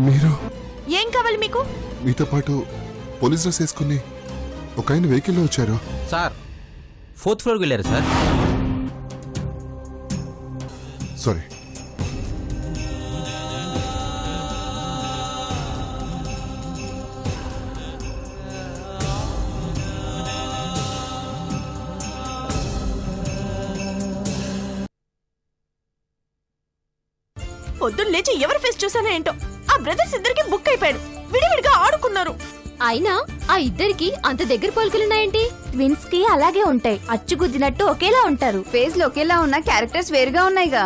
మీరు ఏం కావాలి మీకు? మీతో పాటు పోలీస్ డ్రెస్ వేసుకుని ఒక ఆయన వెహికల్లో వచ్చారు. సార్ 4th ఫ్లోర్కి వెళ్ళారు సార్. సారీ. పొద్దున్న లేచి ఎవరి ఫేస్ చూసానో ఏంటో ఆ బ్రదర్స్ ఇద్దరికి బుక్ అయిపోయాడు. విడివిడిగా ఆడుకున్నారు. అయినా ఆ ఇద్దరికి అంత దగ్గర పోలికలున్నాయేంటి? ట్విన్స్ కి అలాగే ఉంటాయి. అచ్చుగుద్దినట్టు ఒకేలా ఉంటారు. ఫేస్ లో ఒకేలా ఉన్న క్యారెక్టర్స్ వేరుగా ఉన్నాయిగా.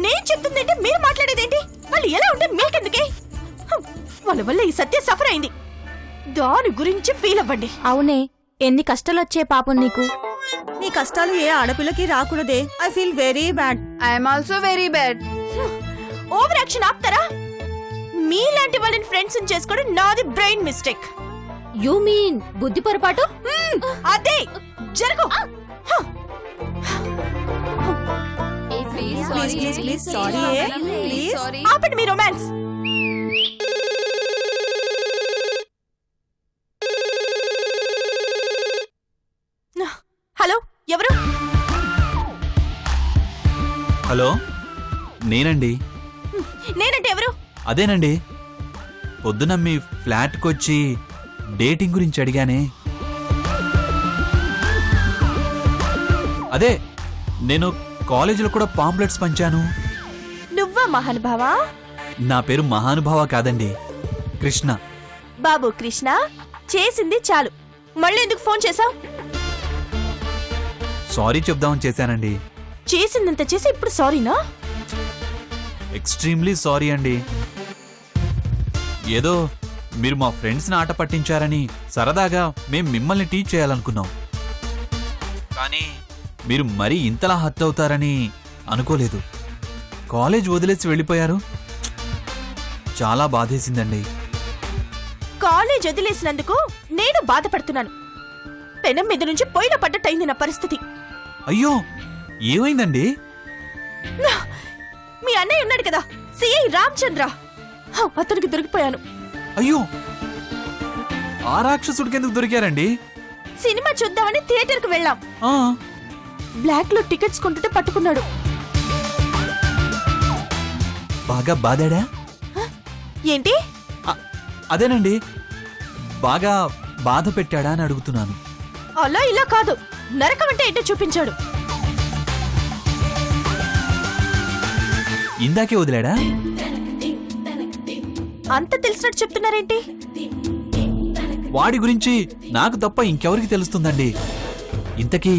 నేను చెప్తుందంటే మీరు మాట్లాడేదేంటి? వాళ్ళు ఎలా ఉంటే మీకెందుకే? వాళ్ళ వల్ల ఈ సత్య సఫర్ అయింది. దాని గురించి ఫీల్ అవ్వండి. అవునే, ఎన్ని కష్టాలొచ్చే పాపం నీకు. నీ కష్టాలు ఏ ఆడపిల్లకి రాకూడదే. I feel very bad. I'm also very bad. Over action ఆపుతారా? మీలాంటి వాళ్ళని ఫ్రెండ్స్ చేసుకోవడం నాది బ్రెయిన్ మిస్టేక్. యు మీన్ బుద్ధి పొరపాటు? అదే జరుగు. Please sorry. ఆపండి మీ రొమాన్స్. హలో, ఎవరు? హలో, నేనండి. నేనంటే ఎవరు? అదేనండి, పొద్దున మీ ఫ్లాట్కొచ్చి డేటింగ్ గురించి అడిగానే. అదే, నేను కాలేజీలో కూడా పాంప్లెట్స్ పంచాను. నువ్వా మహానుభావా? నా పేరు మహానుభావ కాదండి, కృష్ణ. బాబు కృష్ణ, చేసింది చాలు. మళ్ళీ ఎందుకు ఫోన్ చేసావు? సారీ చెప్దామని చేశానండి. చేసిందంత చేసి ఇప్పుడు సారీనా? ఎక్స్ట్రీమ్లీ సారీ అండి. ఏదో మీరు మా ఫ్రెండ్స్ని ఆట పట్టించారని సరదాగా మేం మిమ్మల్ని టీచ్ చేయాలనుకున్నాం. కానీ మీరు మరీ ఇంతలా హర్ట్ అవుతారని అనుకోలేదు. కాలేజ్ వదిలేసి వెళ్ళిపోయారు. చాలా బాధేసిందండి. కాలేజ్ వదిలేసినందుకు నేను బాధపడుతున్నాను. పెనం మీద నుంచి పొయ్యిలో పడ్డట్టయింది నా పరిస్థితి. అయ్యో, ఏమైందండి? మీ అన్నయ్య ఉన్నాడు కదా, సిఐ రామచంద్ర, అతనికి దొరికిపోయాను. అయ్యో, ఆ రాక్షసుడికి ఎందుకు దొరికారండి? సినిమా చూద్దామని థియేటర్ కు వెళ్ళాం. బ్లాక్ లో టికెట్స్ కొంటుంటే పట్టుకున్నాడు. బాగా బాధాడా? ఏంటి? అదేనండి, బాగా బాధ పెట్టాడా అని అడుగుతున్నాను. అలా ఇలా కాదు, నరకం అంటే ఏంటో చూపించాడు. ఇందాకే వదిలాడా? అంత తెలిసినట్టు చెప్తున్నారేంటి? వాడి గురించి నాకు తప్ప ఇంకెవరికి తెలుస్తుందండి. ఇంతకీ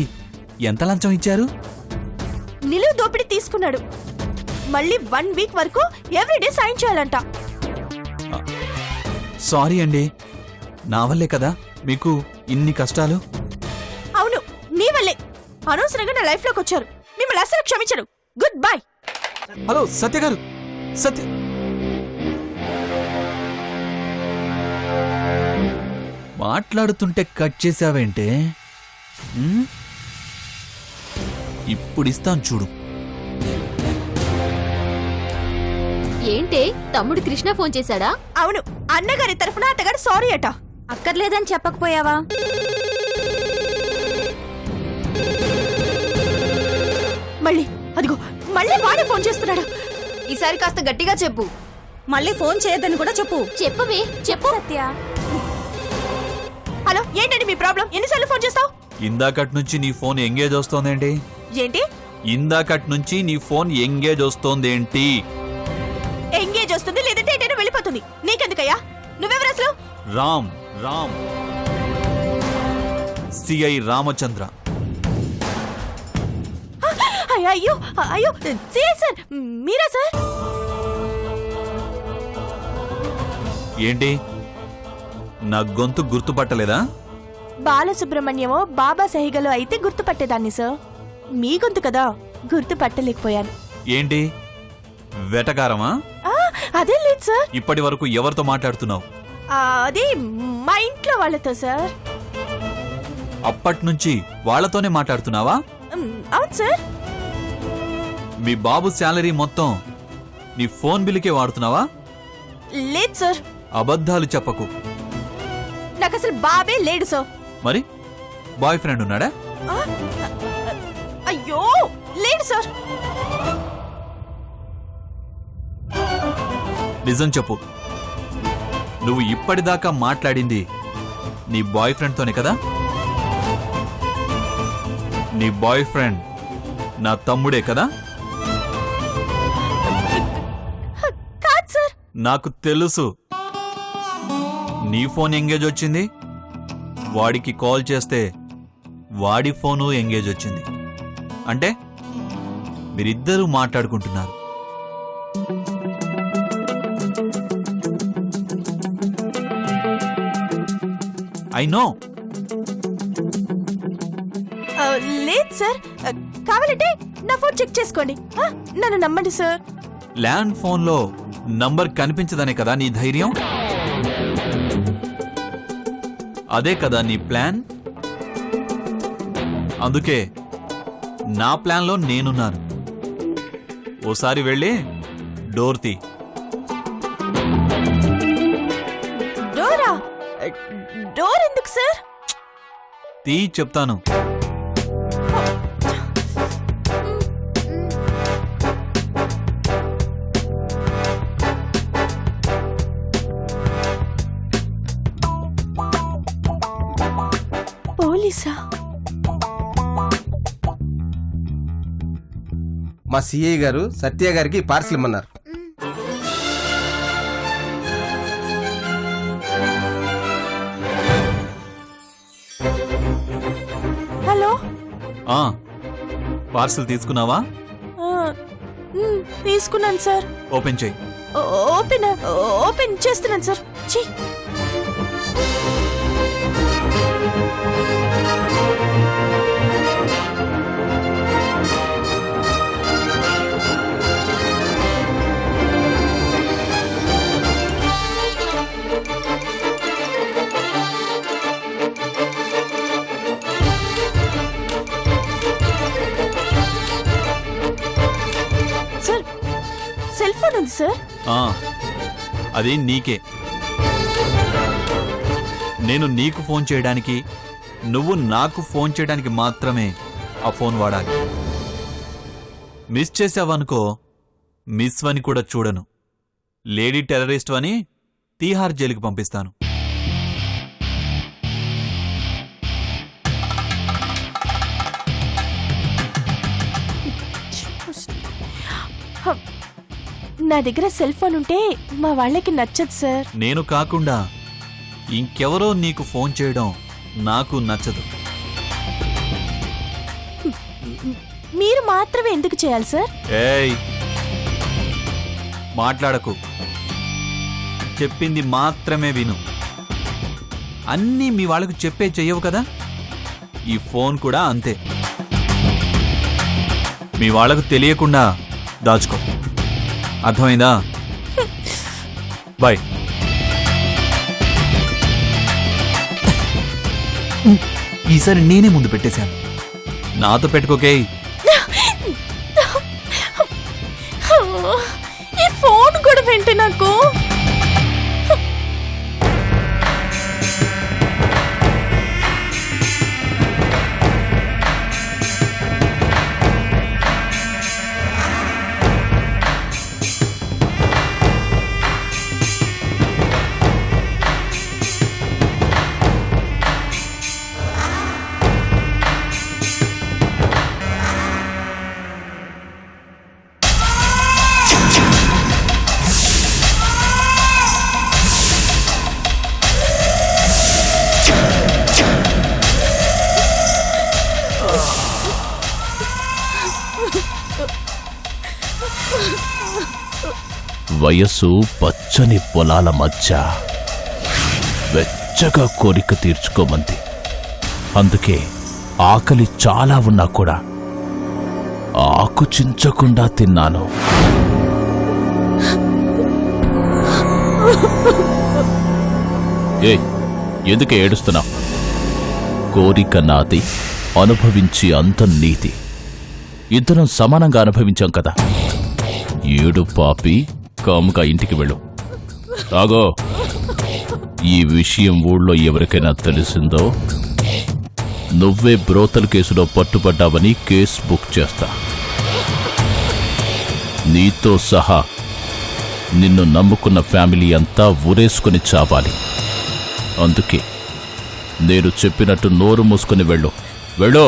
ఎంత లంచం ఇచ్చారు? నిలువు దోపిడీ తీసుకున్నాడు. మళ్ళీ 1 వీక్ వరకు ఎవ్రీడే సైన్ చేయాలంట. సారీ అండి, నా వల్లే కదా మీకు ఇన్ని కష్టాలు. అవును, మీ వల్లే. అనవసరంగా నా లైఫ్ లోకి వచ్చారు. మిమ్మల్ని అసలు క్షమించడు. Goodbye. Hello Satya garu, Satya. మాట్లాడుతుంటే కట్ చేసావేంటే? ఇప్పుడు ఇస్తాను చూడు. ఏంటే, తమ్ముడు కృష్ణ ఫోన్ చేశాడా? అవును, అన్నగారి తరఫున అత్తగారు సారీ అట. అక్కర్లేదని చెప్పకపోయావా? మళ్ళీ అదిగో, మళ్ళీ వాడే ఫోన్ చేస్తున్నాడు. ఈసారి కాస్త గట్టిగా చెప్పు. మళ్ళీ ఫోన్ చేయొద్దని కూడా చెప్పు. చెప్పవే, చెప్పు. సత్య, హలో, ఏంటండి మీ ప్రాబ్లం? ఎన్నిసార్లు ఫోన్ చేస్తావు? ఇందాకట్ నుంచి నీ ఫోన్ ఎంగేజ్ వస్తోందేంటి? ఏంటి? ఇందాకట్ నుంచి నీ ఫోన్ ఎంగేజ్ వస్తోందేంటి? ఎంగేజ్ వస్తుంది, లేదంటే ఏంటైనా వెళ్ళిపోతుంది. నీకెందుకయ్యా? నువ్వెవరు అసలు? రామ్ సిఐ రామచంద్ర. అయ్యో అయ్యో, సిఐ సార్, మీరా సార్? ఏంటి, నా గొంతు గుర్తుపట్టలేదా? బాలసుబ్రహ్మణ్యమో బాబా సహిగలో అయితే గుర్తుపట్టేదాన్ని సార్. మీ గొంతు కదా, గుర్తుపట్టలేకపోయాను. ఏంటి, వెటకారమా? అదే లేదు సార్. ఇప్పటి వరకు ఎవరితో మాట్లాడుతున్నావు? అది మా ఇంట్లో వాళ్ళతో సార్. అప్పట్నుంచి వాళ్లతోనే మాట్లాడుతున్నావా? అవును సార్. మీ బాబు శాలరీ మొత్తం నీ ఫోన్ బిల్లుకే వాడుతున్నావా? లేదు సార్. అబద్ధాలు చెప్పకు. నాకు అసలు బాబే లేడు సార్. మరి బాయ్ ఫ్రెండ్ ఉన్నాడా? ఆ? అయ్యో లేడు సార్. నిజం చెప్పు. నువ్వు ఇప్పటిదాకా మాట్లాడింది నీ బాయ్ ఫ్రెండ్తోనే కదా? నీ బాయ్ ఫ్రెండ్ నా తమ్ముడే కదా? కాదు సార్. నాకు తెలుసు. నీ ఫోన్ ఎంగేజ్ వచ్చింది, వాడికి కాల్ చేస్తే వాడి ఫోను ఎంగేజ్ వచ్చింది. అంటే మీరిద్దరూ మాట్లాడుకుంటున్నారు. I know. లేదు సార్. కావాలంటే నా ఫోన్ చెక్ చేసుకోండి. నన్ను నమ్మండి సార్. ల్యాండ్ ఫోన్లో నంబర్ కనిపించదనే కదా నీ ధైర్యం? అదే కదా నీ ప్లాన్? అందుకే నా ప్లాన్లో నేనున్నాను. ఓసారి వెళ్ళి డోర్ తీ. డోరా? డోర్ ఎందుకు సార్? తీ చెప్తాను. పోలీసా? మా సిఐ గారు సత్య గారికి పార్సిల్ ఇమ్మన్నారు. హలో. పార్సిల్ తీసుకున్నావా? తీసుకున్నాను సార్. ఓపెన్ చెయ్యి. ఓపెన్ చేస్తున్నాను సార్. సార్ సెల్ ఫోన్ ఉంది సార్. అది నీకే. నేను నీకు ఫోన్ చేయడానికి, నువ్వు నాకు ఫోన్ చేయడానికి మాత్రమే ఆ ఫోన్ వాడాలి. మిస్ చేసావనుకో, మిస్ అని కూడా చూడను. లేడీ టెర్రరిస్ట్ అని తీహార్ జైలుకి పంపిస్తాను. నా దగ్గర సెల్ ఫోన్ ఉంటే మా వాళ్ళకి నచ్చదు సార్. నేను కాకుండా ఇంకెవరో నీకు ఫోన్ చేయడం నాకు నచ్చదు. మీరు మాత్రమే ఎందుకు చేయాలి సార్? ఏయ్, మాట్లాడకు. చెప్పింది మాత్రమే విను. అన్నీ మీ వాళ్ళకు చెప్పే చెయ్యవు కదా? ఈ ఫోన్ కూడా అంతే. మీ వాళ్ళకు తెలియకుండా దాచుకో. అర్థమైందా? బాయ్. ఈసారి నేనే ముందు పెట్టేశాను. నాతో పెట్టుకోకే. ఈ ఫోన్ కూడా వెంటే నాకు. వయస్సు పచ్చని పొలాల మధ్య వెచ్చగా కోరిక తీర్చుకోమంది. అందుకే ఆకలి చాలా ఉన్నా కూడా ఆకు చించకుండా తిన్నాను. ఏ ఎందుకే ఏడుస్తున్నావు? కోరిక నాది, అనుభవించి అంతం నీది. ఇద్దరం సమానంగా అనుభవించాం కదా. ఏడు పాపి, కాముగా ఇంటికి వెళ్ళు. ఆగో, ఈ విషయం ఊళ్ళో ఎవరికైనా తెలిసిందో నువ్వే బ్రోతల్ కేసులో పట్టుబడ్డావని కేసు బుక్ చేస్తా. నీతో సహా నిన్ను నమ్ముకున్న ఫ్యామిలీ అంతా ఊరేసుకుని చావాలి. అందుకే నేను చెప్పినట్టు నోరు మూసుకుని వెళ్ళు. వెళ్ళు.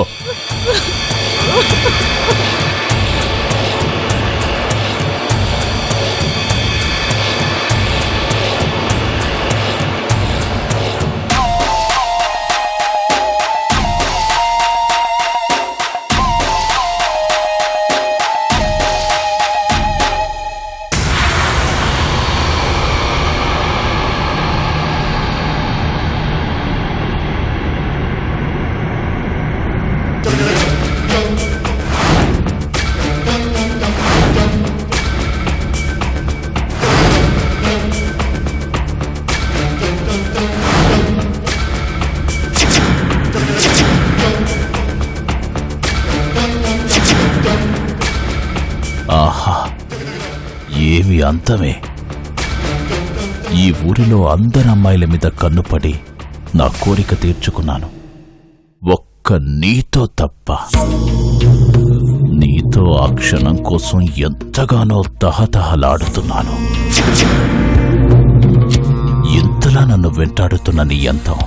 ఆహా, ఏమి అంతమే! ఈ ఊరిలో అందరి అమ్మాయిల మీద కన్నుపడి నా కోరిక తీర్చుకున్నాను. ఒక్క నీతో తప్ప. నీతో ఆ క్షణం కోసం ఎంతగానో తహతహలాడుతున్నాను. ఇంతలా నన్ను వెంటాడుతున్న నీ అంతం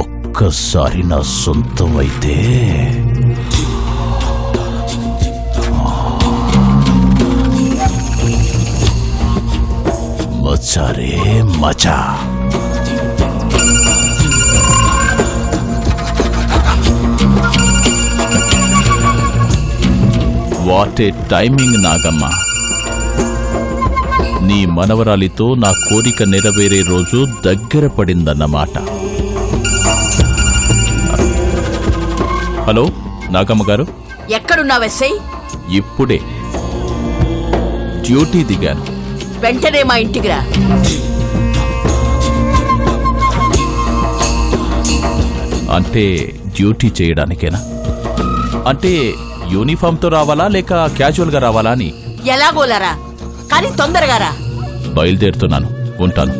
ఒక్కసారి నా సొంతం అయితే మచారే మచా. What a timing Nagamma! నీ మనవరాలితో నా కోరిక నెరవేరే రోజు దగ్గర పడిందన్నమాట. హలో నాగమ్మ గారు, ఎక్కడున్నావెస్సై? ఇప్పుడే డ్యూటీ దిగాను. వెంటనే మా ఇంటికి రా. అంటే డ్యూటీ చేయడానికేనా? అంటే యూనిఫామ్తో రావాలా లేక క్యాజువల్గా రావాలా అని? ఎలాగోలరా, కానీ తొందరగా రా. బయలుదేరుతున్నాను. ఉంటాను.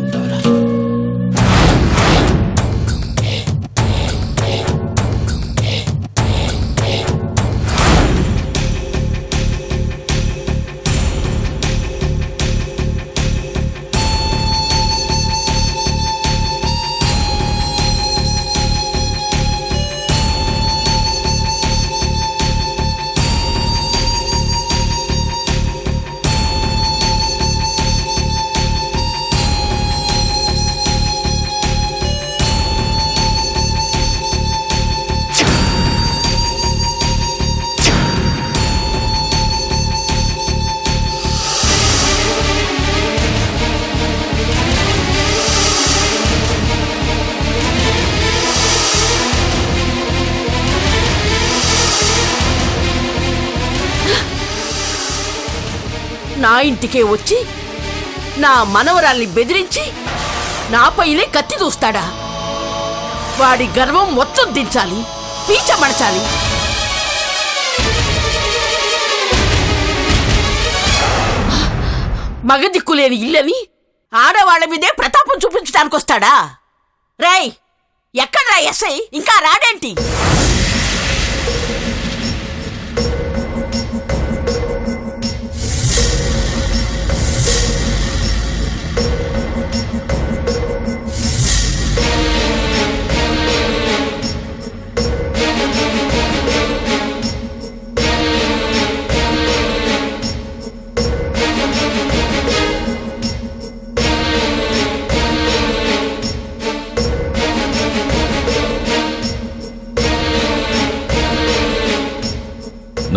నా ఇంటికే వచ్చి నా మనవరాల్ని బెదిరించి నాపైనే కత్తి దూస్తాడా? వాడి గర్వం మొత్తం దించాలి, పీచమడచాలి. మగదిక్కులేని ఇల్లని ఆడవాళ్ల మీదే ప్రతాపం చూపించడానికి వస్తాడా? రేయ్, ఎక్కడ్రా ఎస్ఐ? ఇంకా రాడేంటి?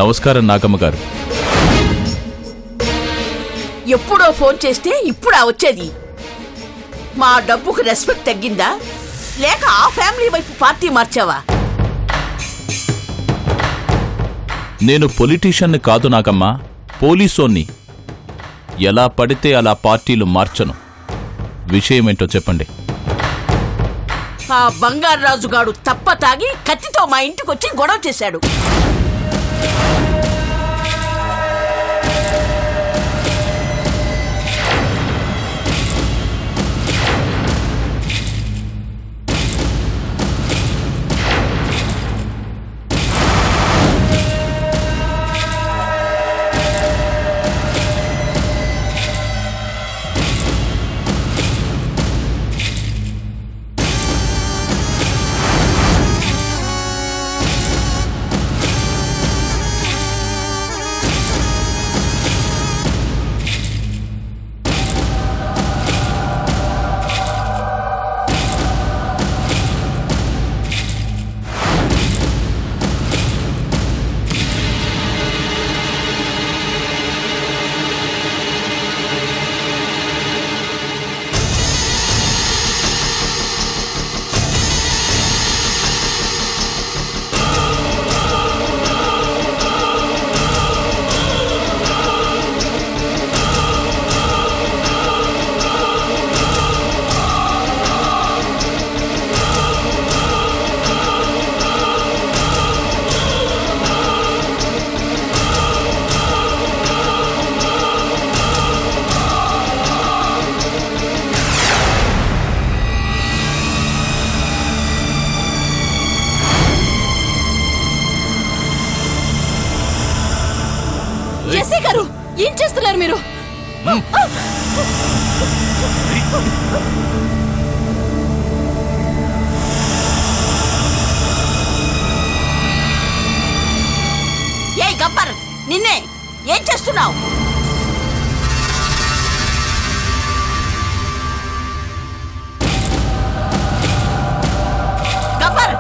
నమస్కారం నాగమ్మ గారు. ఎప్పుడో ఫోన్ చేస్తే ఇప్పుడా వచ్చేది? మా డబ్బుకు రెస్పెక్ట్ తగ్గిందా లేక ఆ ఫ్యామిలీ వైపు పార్టీ మార్చావా? నేను పొలిటీషియన్ని కాదు నాగమ్మ, పోలీసోన్ని. ఎలా పడితే అలా పార్టీలు మార్చను. విషయమేంటో చెప్పండి. ఆ బంగారాజుగాడు తప్ప తాగి కత్తితో మా ఇంటికొచ్చి గొడవ చేశాడు. ఏయ్ గబ్బర్, నిన్నే ఏం చేస్తున్నావు? గబ్బర్,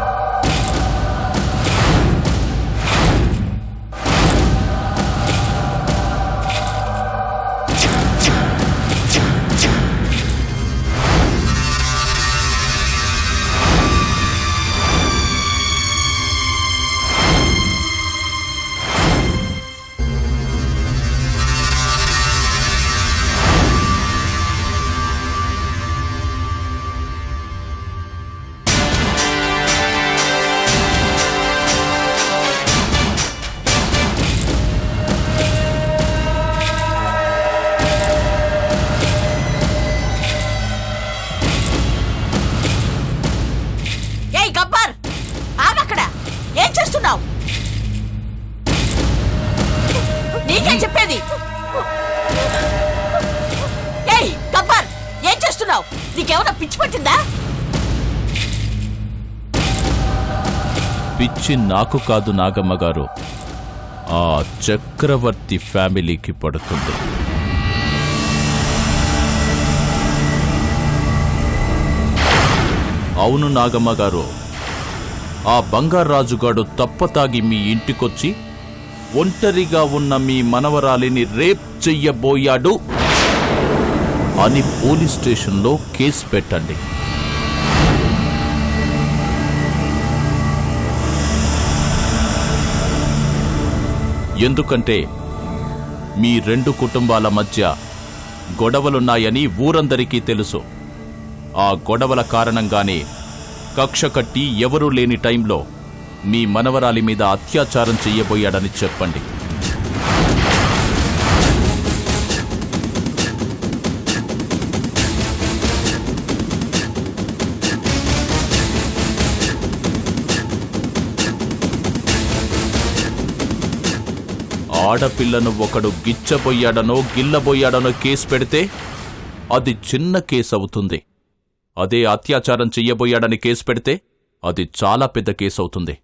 ఏయ్ గబ్బర్, ఆగక్కడ. ఏం చేస్తున్నావు? నీకేం చెప్పేది? ఏయ్ గబ్బర్, ఏం చేస్తున్నావు? నీకేమైనా పిచ్చి పట్టిందా? పిచ్చి నాకు కాదు నాగమ్మ గారు, ఆ చక్రవర్తి ఫ్యామిలీకి పడుతుంది. అవును నాగమ్మ గారు, ఆ బంగారాజుగాడు తప్పతాగి మీ ఇంటికొచ్చి ఒంటరిగా ఉన్న మీ మనవరాలిని రేప్ చెయ్యబోయాడు అని పోలీస్ స్టేషన్లో కేసు పెట్టండి. ఎందుకంటే మీ రెండు కుటుంబాల మధ్య గొడవలున్నాయని ఊరందరికీ తెలుసు. ఆ గొడవల కారణంగానే కక్ష కట్టి ఎవరూ లేని టైంలో మీ మనవరాలి మీద అత్యాచారం చెయ్యబోయాడని చెప్పండి. ఆడపిల్లను ఒకడు గిచ్చబోయాడనో గిల్లబోయాడనో కేసు పెడితే అది చిన్న కేసు అవుతుంది. అదే అత్యాచారం చెయ్యబోయాడని కేసు పెడితే అది చాలా పెద్ద కేసు అవుతుంది.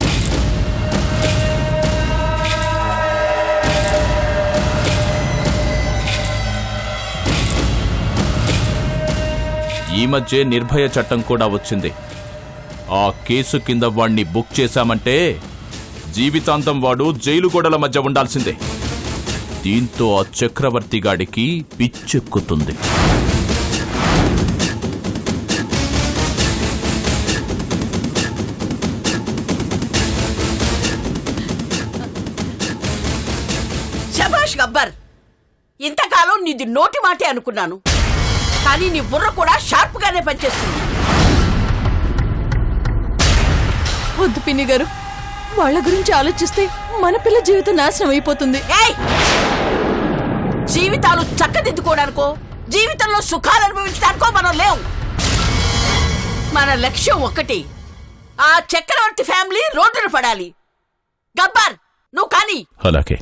ఈ మధ్య నిర్భయ చట్టం కూడా వచ్చింది. ఆ కేసు కింద వాణ్ణి బుక్ చేశామంటే జీవితాంతం వాడు జైలు గోడల మధ్య ఉండాల్సిందే. దీంతో ఆ చక్రవర్తి గాడికి పిచ్చెక్కుతుంది. శభాష్ గబ్బర్, ఇంతకాలం నీది నోటి మాటే అనుకున్నాను, కానీ నీ బుర్ర కూడా షార్ప్ గానే పనిచేస్తుంది. వద్దు పిన్ని గారు, వాళ్ళ గురించి ఆలోచిస్తే మన పిల్ల జీవితం నాశనం అయిపోతుంది. ఏయ్, జీవితాలు చక్కదిద్దుకోవడానికో జీవితంలో సుఖాలు అనుభవించడానికో మనం లేవు. మన లక్ష్యం ఒక్కటి, ఆ చక్రవర్తి ఫ్యామిలీ రోడ్డున పడాలి. గబ్బర్, నువ్వు కానీ. అలాగే